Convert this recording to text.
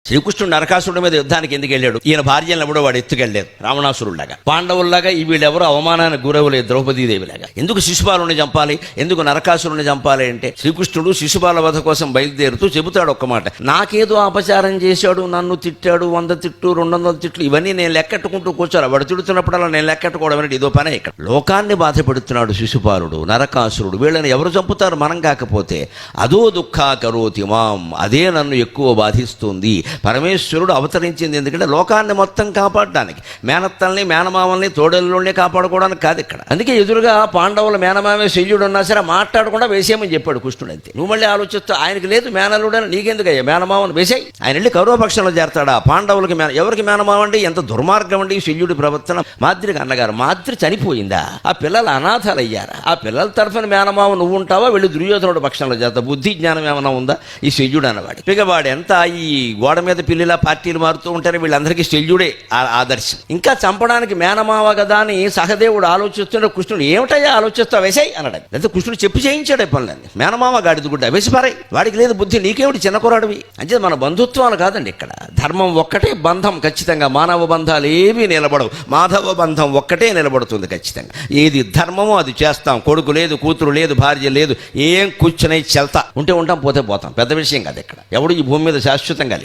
శ్రీకృష్ణుడు నరకాసురుడి మీద యుద్ధానికి ఎందుకు వెళ్ళాడు? ఈయన భార్యను ఎవడో వాడు ఎత్తుకెళ్ళలేదు. రావణాసురుడిలాగా, పాండవుల్లాగా వీళ్ళెవరో అవమానానికి గురవలేదు, ద్రౌపదీదేవిలాగా. ఎందుకు శిశుపాలుని చంపాలి, ఎందుకు నరకాసురుని చంపాలి అంటే శ్రీకృష్ణుడు శిశుపాల వధ కోసం బయలుదేరుతూ చెబుతాడు ఒక్క మాట, నాకేదో అపచారం చేశాడు, నన్ను తిట్టాడు, 100 తిట్లు 200 తిట్లు ఇవన్నీ నేను లెక్కెట్టుకుంటూ కూర్చోాలి. వాడు తిడుతున్నప్పుడల్లా నేను లెక్కెట్టుకోవడం అనేది ఇదో పనే. ఇక్కడ లోకాన్ని బాధపెడుతున్నాడు శిశుపాలుడు, నరకాసురుడు. వీళ్ళని ఎవరు చంపుతారు? మనం కాకపోతే. అదో దుఃఖాకరోతి మాం, అదే నన్ను ఎక్కువ బాధిస్తుంది. పరమేశ్వరుడు అవతరించింది ఎందుకంటే లోకాన్ని మొత్తం కాపాడడానికి, మేనత్తల్ని మేనమామల్ని తోడల్లోనే కాపాడుకోవడానికి కాదు ఇక్కడ. అందుకే ఎదురుగా పాండవుల మేనమామే శల్యుడు ఉన్నా సరే మాట్లాడకుండా వేసేయమని చెప్పాడు కృష్ణుడు. అంతే. నువ్వు మళ్ళీ ఆలోచిస్తూ ఆయనకి లేదు మేనల్లుడని, నీకెందుకయ్యా మేనమామను వేసేయి. ఆయన వెళ్ళి కౌరవపక్షంలో చేరతాడా? పాండవులకి ఎవరికి మేనమావండి? ఎంత దుర్మార్గం అండి శల్యుడి ప్రవర్తన. మాద్రికి అన్నగారు, మాద్రి చనిపోయిందా? ఆ పిల్లలు అనాథలయ్యారా? ఆ పిల్లల తరఫున మేనమావ నువ్వు ఉంటావా? వెళ్ళి దుర్యోధనుడు పక్షంలో చేస్తా. బుద్ధి జ్ఞానం ఏమైనా ఉందా ఈ శల్యుడు అన్నవాడు? పిగవాడు ఎంత ఈ గోడ మీద పిల్లిలా పార్టీలు మారుతూ ఉంటారు. వీళ్ళందరికీ శల్యుడే ఆదర్శం. ఇంకా చంపడానికి మేనమావ కదా అని సహదేవుడు ఆలోచిస్తుంటే కృష్ణుడు ఏమిటయ్యా ఆలోచిస్తావు, వేసాయి అన్నాడు. లేదా కృష్ణుడు చెప్పి చేయించాడు పనులన్నీ. మేనమావ గాడిది గుడ్డ వేసిపారాయి, వాడికి లేదు బుద్ధి, నీకేమిటి చిన్న కురాడివి అంటే. మన బంధుత్వాలు కాదండి ఇక్కడ. ధర్మం ఒక్కటే బంధం ఖచ్చితంగా. మానవ బంధాలు ఏమీ నిలబడవు, మాధవ బంధం ఒక్కటే నిలబడుతుంది ఖచ్చితంగా. ఏది ధర్మమో అది చేస్తాం. కొడుకు లేదు, కూతురు లేదు, భార్య లేదు, ఏం కూర్చునే చెల్తా ఉంటే ఉంటాం, పోతే పోతాం. పెద్ద విషయం కాదు ఇక్కడ. ఎవడు ఈ భూమి మీద శాశ్వతంగా